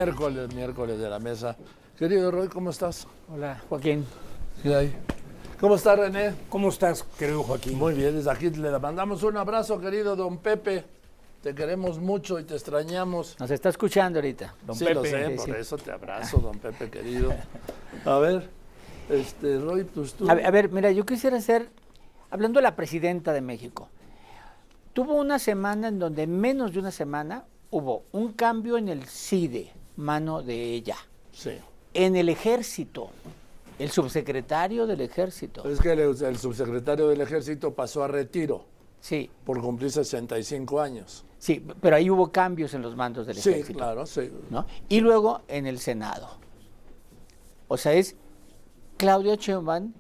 Miércoles de la mesa. Querido Roy, ¿cómo estás? Hola, Joaquín. ¿Qué hay? ¿Cómo está René? ¿Cómo estás, querido Joaquín? Muy bien, desde aquí le mandamos un abrazo, querido don Pepe. Te queremos mucho y te extrañamos. Nos está escuchando ahorita, don Sí, Pepe. lo sé, Sí, por sí. eso te abrazo, don Pepe, querido. A ver, Roy, pues tú... A ver, mira, yo quisiera hacer, hablando de la presidenta de México, tuvo una semana en donde en menos de una semana hubo un cambio en el CIDE, mano de ella. Sí. En el ejército, el subsecretario del ejército. Es que el subsecretario del Ejército pasó a retiro Sí, por cumplir 65 años. sí, pero ahí hubo cambios en los mandos del Sí, ejército. claro, sí. ¿No? Y luego en el Senado. O sea, es Claudia Sheinbaum,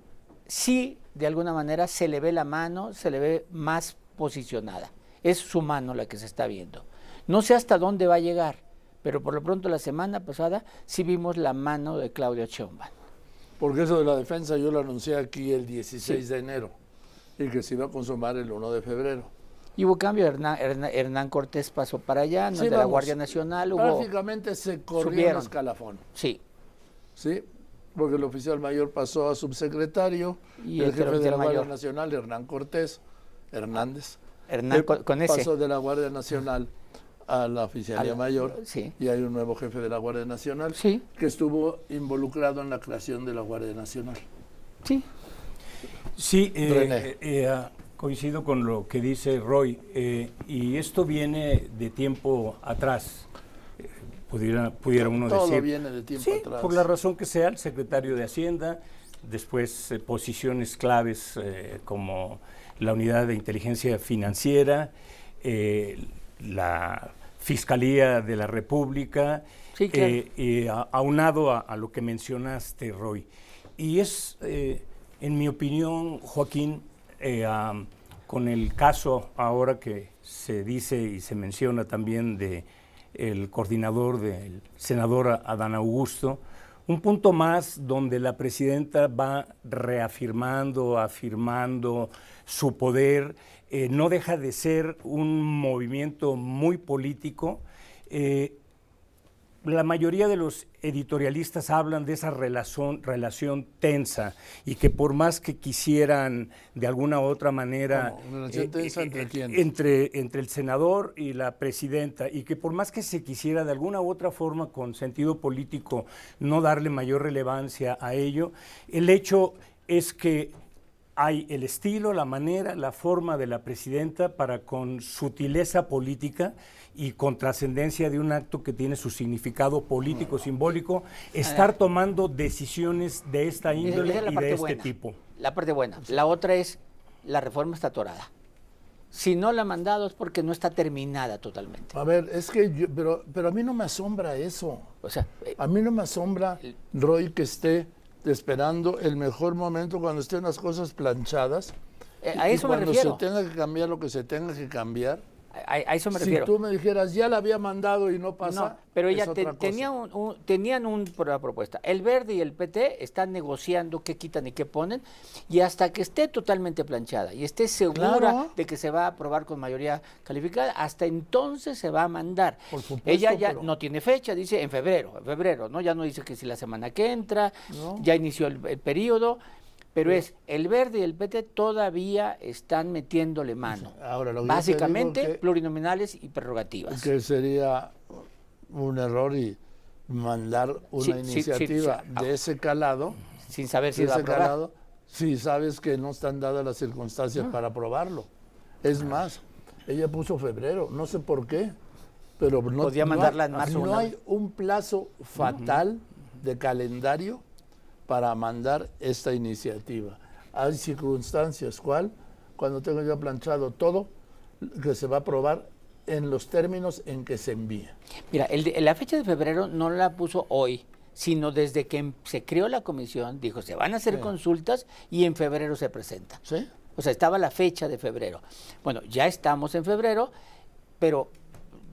sí, de alguna manera se le ve la mano, se le ve más posicionada. Es su mano la que se está viendo. No sé hasta dónde va a llegar, pero por lo pronto la semana pasada sí vimos la mano de Claudia Sheinbaum. Porque eso de la defensa yo lo anuncié aquí el 16 Sí. de enero y que se iba a consumar el 1 de febrero. Y hubo cambio, Hernán Cortés pasó para allá, ¿no? Sí, De la vamos, Guardia Nacional hubo... prácticamente se corrió subieron. un escalafón, Sí, ¿sí? Porque el oficial mayor pasó a subsecretario Y el el jefe de oficial la Guardia mayor. Nacional, Hernán Cortés, Hernández, Hernán con ese. pasó de la Guardia Nacional a la Oficialía A la- Mayor, sí. y hay un nuevo jefe de la Guardia Nacional Sí. que estuvo involucrado en la creación de la Guardia Nacional. Sí, Sí, René. coincido con lo que dice Roy, y esto viene de tiempo atrás, pudiera uno Todo decir. viene de tiempo Sí, atrás. por la razón que sea, el secretario de Hacienda, después posiciones claves como la unidad de inteligencia financiera, la Fiscalía de la República, Sí, claro. aunado a lo que mencionaste, Roy. Y es, en mi opinión, Joaquín, con el caso ahora que se dice y se menciona también de el coordinador del senador Adán Augusto, un punto más donde la presidenta va reafirmando, afirmando su poder, no deja de ser un movimiento muy político. La mayoría de los editorialistas hablan de esa relación tensa y que por más que quisieran de alguna u otra manera... ¿Cómo? ¿Una relación tensa entre quién? Entre el senador y la presidenta, y que por más que se quisiera de alguna u otra forma con sentido político no darle mayor relevancia a ello, el hecho es que hay el estilo, la manera, la forma de la presidenta para con sutileza política y con trascendencia de un acto que tiene su significado político, simbólico, estar tomando decisiones de esta índole Esa es la y parte de este buena. tipo. La parte buena. La otra es, la reforma está atorada. Si no la ha mandado es porque no está terminada totalmente. A ver, es que pero a mí no me asombra eso. O sea, A mí no me asombra, Roy, que esté esperando el mejor momento cuando estén las cosas planchadas. a y eso me cuando refiero. se tenga que cambiar lo que se tenga que cambiar. A eso me Si refiero. tú me dijeras, ya la había mandado y no pasa, No, pero es ella otra cosa. tenían una propuesta. El Verde y el PT están negociando qué quitan y qué ponen, y hasta que esté totalmente planchada y esté segura Claro. de que se va a aprobar con mayoría calificada, hasta entonces se va a mandar. Por supuesto, Ella ya pero- no tiene fecha, dice en febrero, ¿no? Ya no dice que si la semana que entra, No. ya inició el periodo. Pero es, el Verde y el PT todavía están metiéndole mano. Ahora, lo que yo te Básicamente, digo que- plurinominales y prerrogativas. Que sería un error y mandar una Sí, iniciativa sí. de ese calado, Sin saber si de va a ese aprobar. calado, si sabes que no están dadas las circunstancias para aprobarlo. Es más, ella puso febrero, no sé por qué, pero no, Podía mandarla en marzo, no una- hay un plazo fatal de calendario para mandar esta iniciativa. Hay circunstancias, ¿cuál? Cuando tengo ya planchado todo, que se va a aprobar en los términos en que se envíe. Mira, la fecha de febrero no la puso hoy, sino desde que se creó la comisión, dijo, se van a hacer Sí. consultas y en febrero se presenta. ¿Sí? O sea, estaba la fecha de febrero. Bueno, ya estamos en febrero, pero,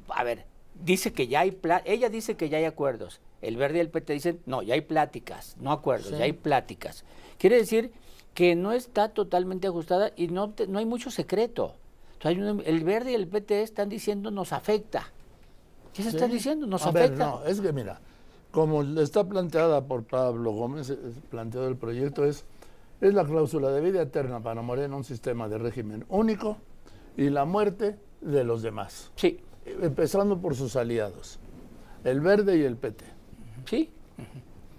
a ver, dice que ya hay ella dice que ya hay acuerdos. El Verde y el PT dicen, no, ya hay pláticas, no acuerdos, Sí. ya hay pláticas. Quiere decir que no está totalmente ajustada y no hay mucho secreto. O sea, el Verde y el PT están diciendo nos afecta. ¿Qué se está diciendo? Nos A ver, afecta. no, es que mira, como está planteada por Pablo Gómez, planteado el proyecto es la cláusula de vida eterna para Morena, un sistema de régimen único y la muerte de los demás. Sí. Empezando por sus aliados, el Verde y el PT. Sí,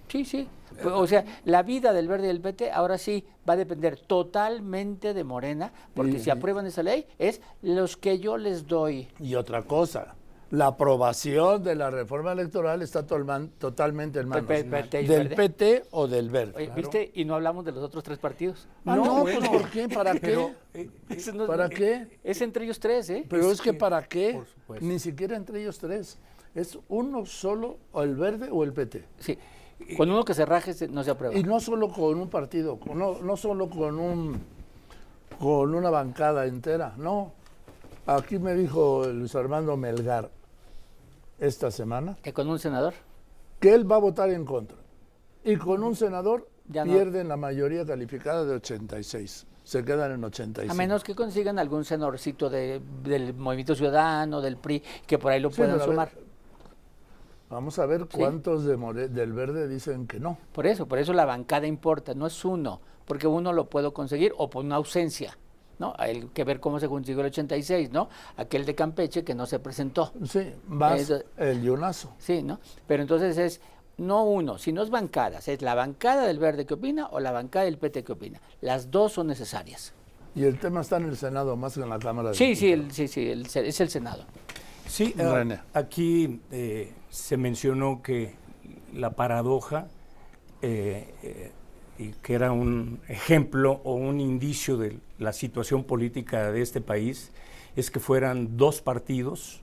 sí, sí. O sea, la vida del Verde y del PT ahora sí va a depender totalmente de Morena, porque si aprueban esa ley es los que yo les doy. Y otra cosa, la aprobación de la reforma electoral está totalmente en manos PT y del Verde. PT o del Verde. Oye, ¿viste? Y no hablamos de los otros 3 partidos. No, bueno, pues ¿por qué? ¿Para pero, qué? Eso no- ¿Para qué? Es entre ellos 3, ¿eh? Pero Es es que que, ¿para qué? por supuesto. Ni siquiera entre ellos 3. Es uno solo, o el Verde o el PT. Sí. Con uno que se raje no se aprueba. Y no solo con un partido, no solo con una bancada entera, no. Aquí me dijo Luis Armando Melgar esta semana ¿Que con un senador? que él va a votar en contra. Y con un senador Ya no. pierden la mayoría calificada de 86. Se quedan en 85. A menos que consigan algún senadorcito del Movimiento Ciudadano, del PRI, que por ahí lo Sí, puedan pero a ver, sumar. Vamos a ver cuántos del Verde dicen que no. Por eso la bancada importa, no es uno, porque uno lo puedo conseguir o por una ausencia, ¿no? Hay que ver cómo se consiguió el 86, ¿no? Aquel de Campeche que no se presentó. Sí, más Eso- el Yunazo. Sí, ¿no? Pero entonces es no uno, sino es bancadas, es la bancada del Verde que opina o la bancada del PT que opina. Las dos son necesarias. Y el tema está en el Senado más que en la Cámara de Sí, Diputados. es el Senado. Sí, René. aquí se mencionó que la paradoja, y que era un ejemplo o un indicio de la situación política de este país, es que fueran 2 partidos,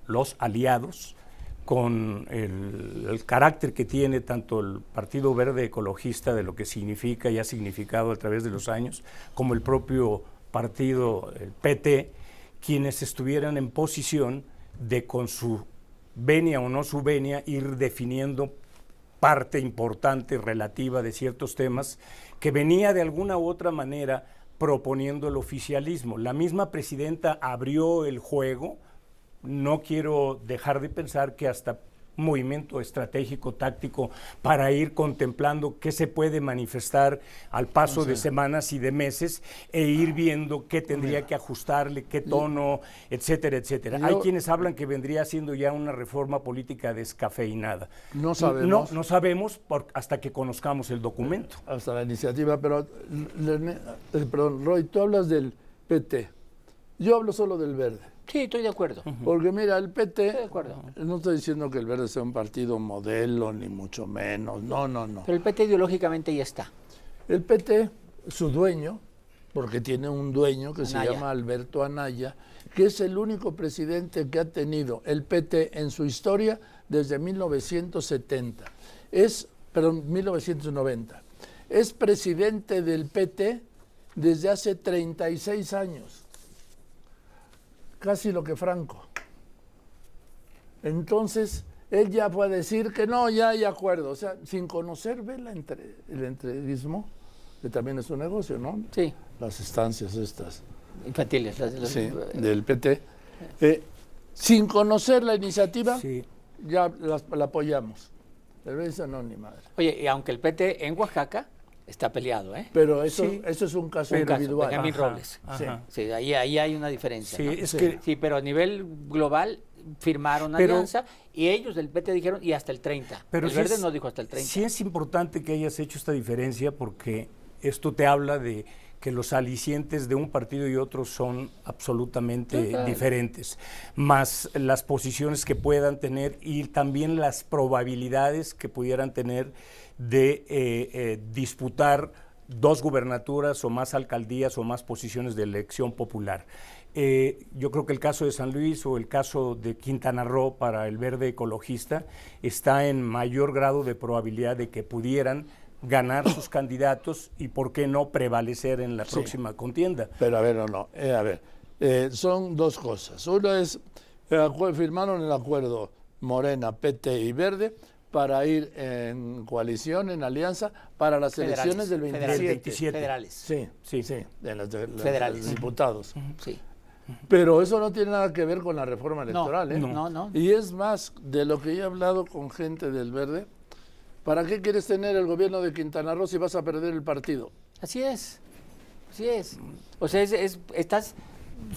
los aliados, con el carácter que tiene tanto el Partido Verde Ecologista, de lo que significa y ha significado a través de los años, como el propio partido, el PT, quienes estuvieran en posición de, con su venia o no su venia, ir definiendo parte importante relativa de ciertos temas que venía de alguna u otra manera proponiendo el oficialismo. La misma presidenta abrió el juego. No quiero dejar de pensar que hasta movimiento estratégico, táctico, para ir contemplando qué se puede manifestar al paso de semanas y de meses e ir viendo qué tendría que ajustarle, qué tono, etcétera, etcétera. Hay quienes hablan que vendría siendo ya una reforma política descafeinada. No sabemos. No sabemos hasta que conozcamos el documento. Hasta la iniciativa, pero, perdón, Roy, tú hablas del PT. Yo hablo solo del Verde. Sí, estoy de acuerdo. Porque mira, el PT, Estoy de acuerdo. no estoy diciendo que el Verde sea un partido modelo, ni mucho menos, no. Pero el PT ideológicamente ya está. El PT, su dueño, porque tiene un dueño que Anaya. se llama Alberto Anaya, que es el único presidente que ha tenido el PT en su historia desde 1970. 1990. Es presidente del PT desde hace 36 años. Casi lo que Franco. Entonces, él ya puede decir que no, ya hay acuerdo. O sea, sin conocer, ve el entreguismo, que también es un negocio, ¿no? Sí, Las estancias estas, infantiles. sí, del PT. Sin conocer la iniciativa, Sí. ya la apoyamos. Pero eso no, ni madre. Oye, y aunque el PT en Oaxaca está peleado, ¿eh? Pero eso, Sí. eso es un caso Un caso, individual. Benjamín Ajá, Robles. ajá. Sí, ahí hay una diferencia. Sí, ¿no? es Sí. que Sí, pero a nivel global firmaron Pero- alianza y ellos del PT dijeron y hasta el 30. Pero El sí Verde es- no dijo hasta el 30. Sí es importante que hayas hecho esta diferencia porque esto te habla de que los alicientes de un partido y otro son absolutamente Total. diferentes, más las posiciones que puedan tener y también las probabilidades que pudieran tener de disputar 2 gubernaturas o más alcaldías o más posiciones de elección popular. Yo creo que el caso de San Luis o el caso de Quintana Roo para el Verde Ecologista está en mayor grado de probabilidad de que pudieran ganar sus candidatos y por qué no prevalecer en la próxima contienda. Pero a ver, son 2 cosas. Una es, firmaron el acuerdo Morena, PT y Verde para ir en coalición, en alianza, para las elecciones del 27. Federales. Sí, Sí. de los Federales. diputados. Sí. Pero eso no tiene nada que ver con la reforma electoral, ¿eh? No. Y es más, de lo que yo he hablado con gente del Verde, ¿para qué quieres tener el gobierno de Quintana Roo si vas a perder el partido? Así es. O sea, estás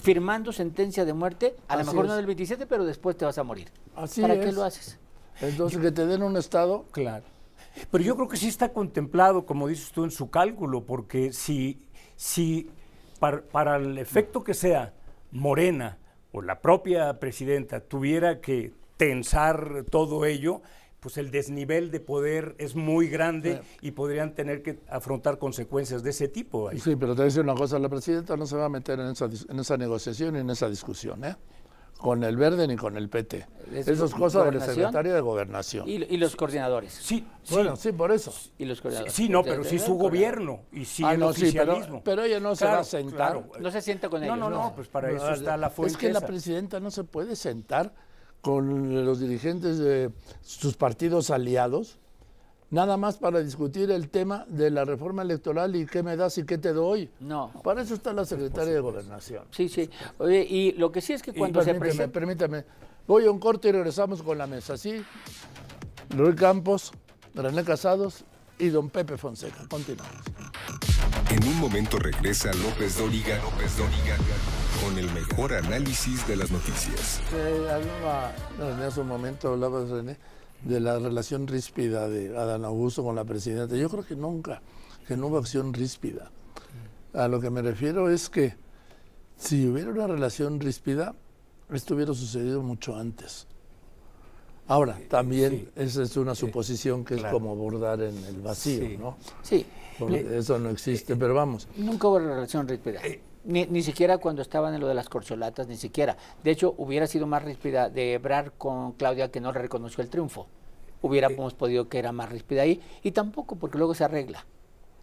firmando sentencia de muerte, a lo Así mejor es. no del 27, pero después te vas a morir. Así ¿Para es. qué lo haces? Entonces, que te den un estado. Claro. Pero yo creo que sí está contemplado, como dices tú, en su cálculo, porque si para el efecto que sea, Morena o la propia presidenta tuviera que tensar todo ello, pues el desnivel de poder es muy grande y podrían tener que afrontar consecuencias de ese tipo. Ahí. Sí, pero te voy a decir una cosa, la presidenta no se va a meter en esa negociación y en esa discusión, ¿eh? Con el Verde ni con el PT. Eso es cosa del secretario de Gobernación. Y los coordinadores. Sí, Bueno, sí, por eso. Y los coordinadores. Sí, no, pero sí su gobierno y sí el no, sí, oficialismo. pero ella no se va a sentar. No se sienta con ellos. No, pues para eso está la fuente. Es que la esa. presidenta no se puede sentar con los dirigentes de sus partidos aliados, nada más para discutir el tema de la reforma electoral y qué me das y qué te doy. No. Para eso está la secretaria de Gobernación. Sí. Oye, y lo que sí es que cuando se presenta... Permítame. Voy a un corte y regresamos con la mesa, ¿sí? Luis Campos, René Casados y don Pepe Fonseca. Continuamos. En un momento regresa López Dóriga con el mejor análisis de las noticias. René, hace un momento hablabas, René, de la relación ríspida de Adán Augusto con la presidenta. Yo creo que nunca, que no hubo acción ríspida. A lo que me refiero es que si hubiera una relación ríspida, esto hubiera sucedido mucho antes. Ahora, también esa es una suposición que claro. es como bordar en el vacío, ¿no? Sí. Porque eso no existe, pero vamos. Nunca hubo relación ríspida. Ni siquiera cuando estaban en lo de las corcholatas, ni siquiera. De hecho, hubiera sido más ríspida de Ebrard con Claudia, que no le reconoció el triunfo. Hubiéramos podido que era más ríspida ahí, y tampoco, porque luego se arregla,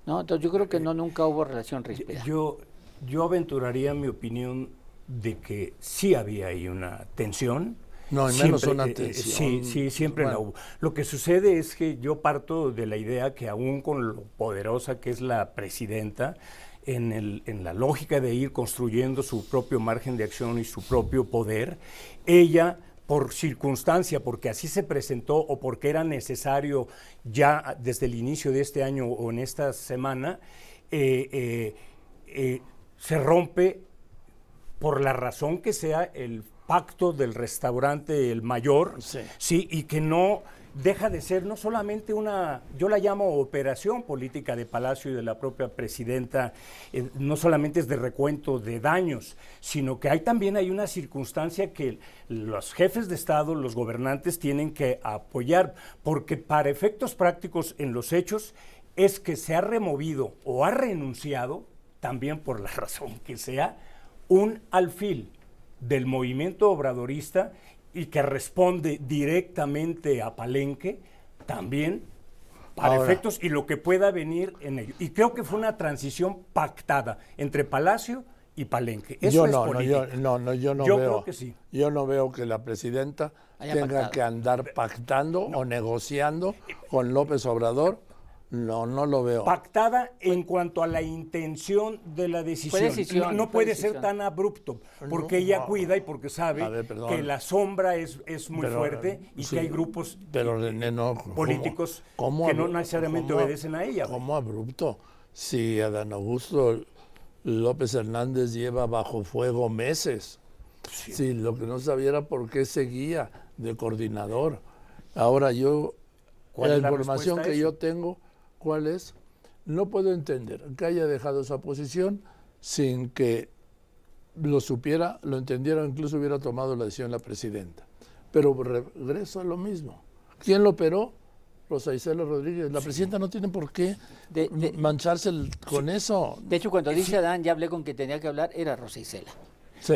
¿no? Entonces yo creo que nunca hubo relación ríspida. Yo aventuraría mi opinión de que sí había ahí una tensión. No, y menos una tensión. Sí, siempre la hubo. Lo que sucede es que yo parto de la idea que aún con lo poderosa que es la presidenta, en la lógica de ir construyendo su propio margen de acción y su propio poder, ella, por circunstancia, porque así se presentó o porque era necesario ya desde el inicio de este año o en esta semana, se rompe por la razón que sea el pacto del restaurante El Mayor, sí, y que no deja de ser no solamente una, yo la llamo operación política de Palacio y de la propia presidenta, no solamente es de recuento de daños, sino que también hay una circunstancia que los jefes de Estado, los gobernantes tienen que apoyar, porque para efectos prácticos en los hechos es que se ha removido o ha renunciado, también por la razón que sea, un alfil del movimiento obradorista y que responde directamente a Palenque, también para efectos y lo que pueda venir en ello. Y creo que fue una transición pactada entre Palacio y Palenque. Eso es política. Yo no Yo veo. creo que sí. Yo no veo que la presidenta tenga que andar pactando o negociando con López Obrador. No lo veo. Pactada en cuanto a la intención de la decisión. No puede ser tan abrupto, porque ella cuida y porque sabe que la sombra es muy fuerte y que hay grupos políticos que no necesariamente obedecen a ella. ¿Cómo abrupto? Si Adán Augusto López Hernández lleva bajo fuego meses. Sí. Si lo que no sabía era por qué seguía de coordinador. Ahora la información que yo tengo, ¿cuál es? No puedo entender que haya dejado esa posición sin que lo supiera, lo entendiera, o incluso hubiera tomado la decisión la presidenta. Pero regreso a lo mismo. ¿Quién lo operó? Rosa Isela Rodríguez. La presidenta no tiene por qué mancharse con eso. De hecho, cuando dice Adán, ya hablé con quien tenía que hablar, era Rosa Isela. Sí.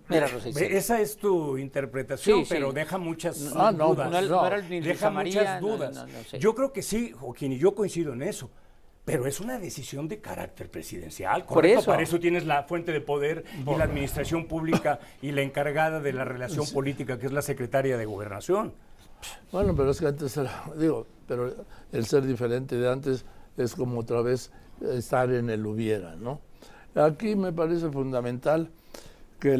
Era Rosa Isela. Esa es tu interpretación, pero deja muchas dudas. Deja muchas dudas. Yo creo que sí, Joaquín, y yo coincido en eso. Pero es una decisión de carácter presidencial, ¿correcto? Para eso tienes la fuente de poder y la administración pública y la encargada de la relación política, que es la secretaria de Gobernación. Bueno, pero es que antes pero el ser diferente de antes es como otra vez estar en el hubiera, ¿no? Aquí me parece fundamental que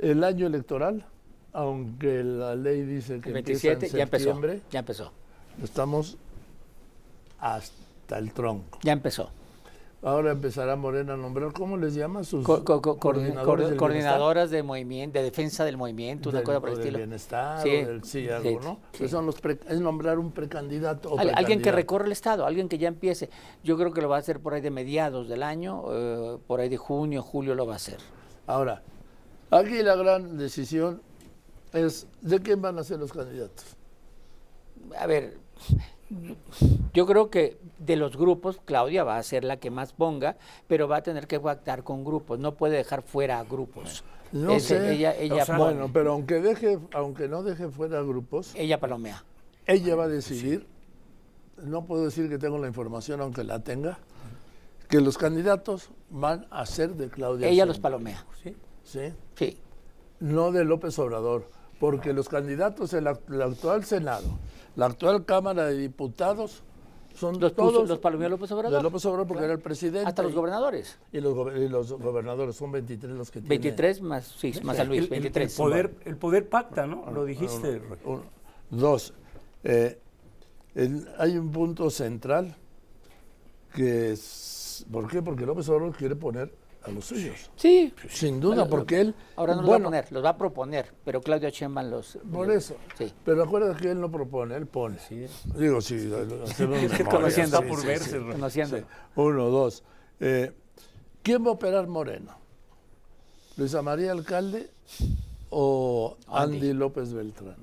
el año electoral, aunque la ley dice que El empieza en 27 ya empezó. septiembre, Ya empezó. estamos hasta el tronco. Ya empezó. Ahora empezará Morena a nombrar, ¿cómo les llama? Sus coordinadores del Coordinadoras de movimiento, de defensa del movimiento, una cosa por el del estilo. bienestar, Sí, o del CIAGO, sí, ¿no? sí. Que son es nombrar un precandidato o Alguien que precandidata. recorre el Estado, alguien que ya empiece. Yo creo que lo va a hacer por ahí de mediados del año, por ahí de junio, julio lo va a hacer. Ahora, aquí la gran decisión es ¿de quién van a ser los candidatos? A ver, yo creo que de los grupos, Claudia va a ser la que más ponga, pero va a tener que pactar con grupos, no puede dejar fuera a grupos. No sé. Ella O sea, Bueno, pero aunque no deje fuera grupos, ella palomea. ella va a decidir, no puedo decir que tengo la información aunque la tenga, que los candidatos van a ser de Claudia Ella los Sheinbaum, palomea. ¿sí? Sí. No de López Obrador, porque los candidatos del actual Senado, la actual Cámara de Diputados, son todos los palomeó López Obrador. de López Obrador porque era el presidente. Hasta los gobernadores. Y los gobernadores, son 23 los que tienen. 23 más, sí, más San Luis, 23. El poder pacta, ¿no? Lo dijiste, Roy. Dos, hay un punto central que es, ¿por qué? Porque López Obrador quiere poner a los suyos. Sí. Sin duda, Bueno, porque él... Ahora no los va a poner, los va a proponer, pero Claudia Sheinbaum los... Por eso. Sí. Pero acuérdate que él no propone, él pone. Sí. Digo, sí, hacemos Es que memoria, conociendo. está por verse, Roy. Conociendo. Sí. Uno, dos. ¿Quién va a operar Moreno? ¿Luisa María Alcalde o Andy López Beltrán?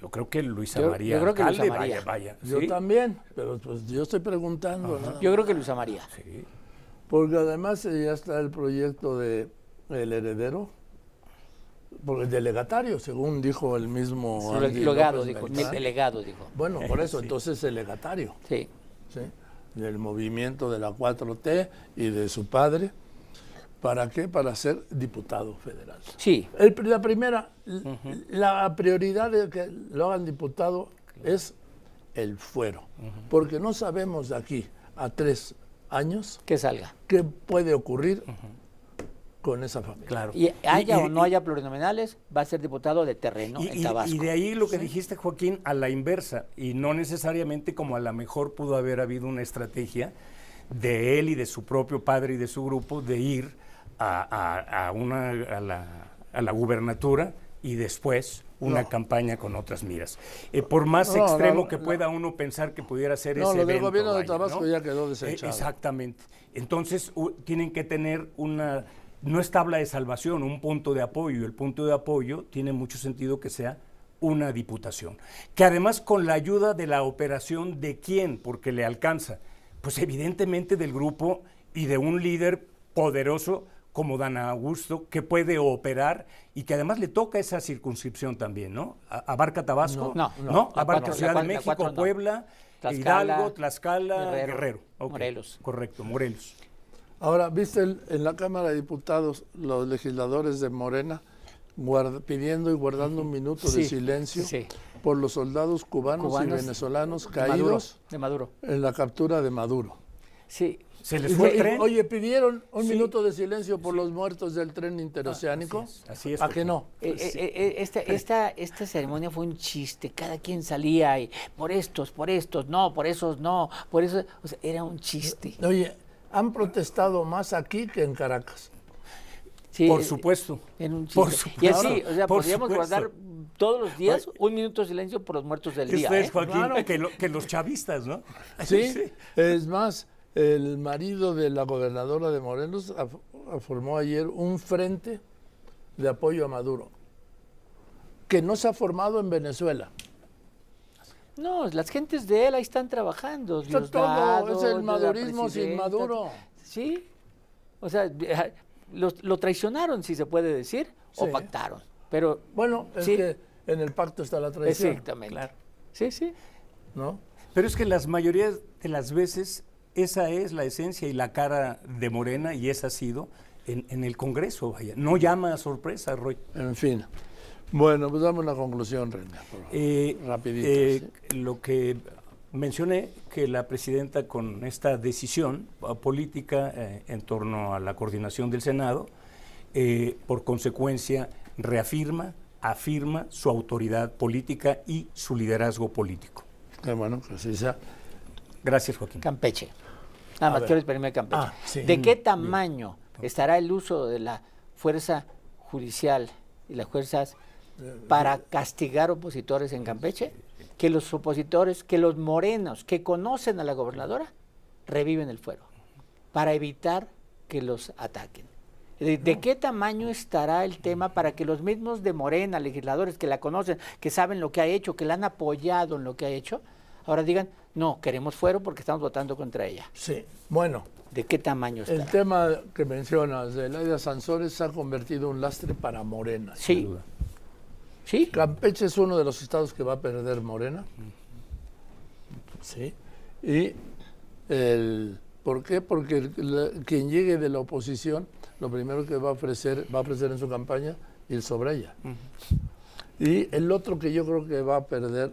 Yo creo que Luisa Yo María creo que Luisa Alcalde, María. vaya. Yo ¿sí? también, pero pues yo estoy preguntando. ¿No? Yo creo que Luisa María. Sí. Porque además ya está el proyecto de el heredero, porque el delegatario, según dijo el mismo Andy Legado, López dijo. Beltrán. Delegado, dijo. Bueno, por eso, Sí. entonces el legatario, Sí. ¿sí? Del movimiento de la 4T y de su padre. ¿Para qué? Para ser diputado federal. Sí. La primera, la prioridad de que lo hagan diputado es el fuero, porque no sabemos de aquí a 3 años Que salga. qué puede ocurrir con esa familia. Claro. Y haya o no haya plurinominales, va a ser diputado de terreno en Tabasco. Y de ahí lo que dijiste, Joaquín, a la inversa, y no necesariamente como a lo mejor pudo haber habido una estrategia de él y de su propio padre y de su grupo de ir a la gubernatura y después una campaña con otras miras. Por más No, extremo no, que pueda uno pensar que pudiera ser No, ese lo del evento, gobierno de vaya, Tabasco ¿no? ya quedó desechado. Exactamente. Entonces tienen que tener no es tabla de salvación, un punto de apoyo. El punto de apoyo tiene mucho sentido que sea una diputación. Que además con la ayuda de la operación de quién, porque le alcanza, pues evidentemente del grupo y de un líder poderoso como Dan Augusto, que puede operar y que además le toca esa circunscripción también, ¿no? ¿Abarca Tabasco? No. Abarca La Ciudad de cuatro, México, la cuatro no. Puebla, Tlaxcala, Hidalgo, Tlaxcala, Guerrero. Ok. Morelos. Correcto, Morelos. Ahora, ¿viste en la Cámara de Diputados los legisladores de Morena pidiendo y guardando un minuto de Sí, silencio sí. por los soldados cubanos y venezolanos caídos De Maduro. en la captura de Maduro? Sí. Se les fue el tren. Oye, pidieron un Sí. minuto de silencio por los muertos del tren interoceánico. Así es, ¿A qué no? Esta ceremonia fue un chiste, cada quien salía y por estos, no, por esos no, por eso, o sea, era un chiste. Oye, han protestado más aquí que en Caracas. Sí, Por supuesto. era un chiste. Por Y supuesto. así, o sea, Por podríamos supuesto. guardar todos los días un minuto de silencio por los muertos del día. Ustedes, ¿eh? Joaquín, Claro. que los chavistas, ¿no? Sí, es más, el marido de la gobernadora de Morelos formó ayer un frente de apoyo a Maduro, que no se ha formado en Venezuela. No, las gentes de él ahí están trabajando. Está Diosdado, todo, es el de la madurismo sin presidenta. Maduro. Sí, o sea, lo traicionaron, si se puede decir, o Sí. pactaron. Pero Bueno, es sí, que en el pacto está la traición, exactamente. Claro. Sí, sí. ¿no? Pero es que las mayorías de las veces esa es la esencia y la cara de Morena y esa ha sido en el Congreso, vaya. No llama a sorpresa, Roy. En fin. Bueno, pues dame una conclusión, René, por favor. Rapidito. ¿sí? Lo que mencioné, que la presidenta con esta decisión política en torno a la coordinación del Senado, por consecuencia, afirma su autoridad política y su liderazgo político. Qué bueno, que así sea. Gracias, Joaquín. Campeche. Nada más ver. quiero exprimirme Campeche. Sí. ¿De qué tamaño estará el uso de la fuerza judicial y las fuerzas para castigar opositores en Campeche? Que los opositores, que los morenos que conocen a la gobernadora reviven el fuero para evitar que los ataquen. ¿De qué tamaño estará el tema para que los mismos de Morena, legisladores que la conocen, que saben lo que ha hecho, que la han apoyado en lo que ha hecho, ahora digan, no, queremos fuero porque estamos votando contra ella? Sí, bueno, ¿De qué tamaño estará? el tema que mencionas de Laida Sansores se ha convertido en un lastre para Morena. sin Sí. duda. Sí, Campeche es uno de los estados que va a perder Morena. Sí. Y ¿por qué? Porque quien llegue de la oposición, lo primero que va a ofrecer en su campaña, ir sobre ella. Y el otro que yo creo que va a perder,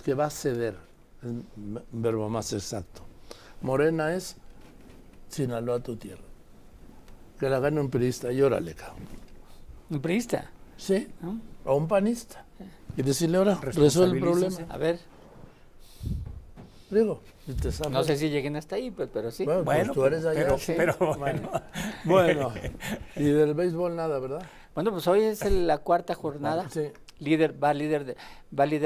que va a ceder, es un verbo más exacto. Morena es Sinaloa, tu tierra. Que la gane un priista y órale, cabrón. un priista. Sí, ¿No? a un panista. Y decirle ahora, resuelve el problema. A ver, Digo, y te sabes. no sé si lleguen hasta ahí, pero sí. Bueno, pues tú eres allá. pero Bueno, bueno, y del béisbol nada, ¿verdad? Bueno, pues hoy es la cuarta jornada. Sí. Va líder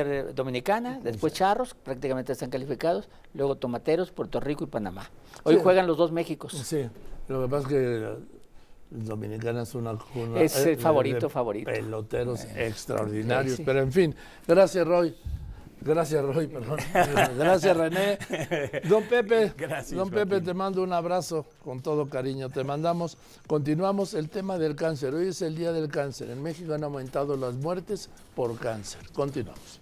de Dominicana, después Charros, prácticamente están calificados, luego Tomateros, Puerto Rico y Panamá. Hoy Sí. juegan los dos Méxicos. Sí, lo que pasa es que Dominicana es una Es el favorito. peloteros extraordinarios, Sí. pero en fin, gracias Roy, perdón. Gracias René. Don Pepe, Gracias, Don Pepe, Joaquín. te mando un abrazo con todo cariño. Continuamos el tema del cáncer. Hoy es el Día del Cáncer. En México han aumentado las muertes por cáncer. Continuamos.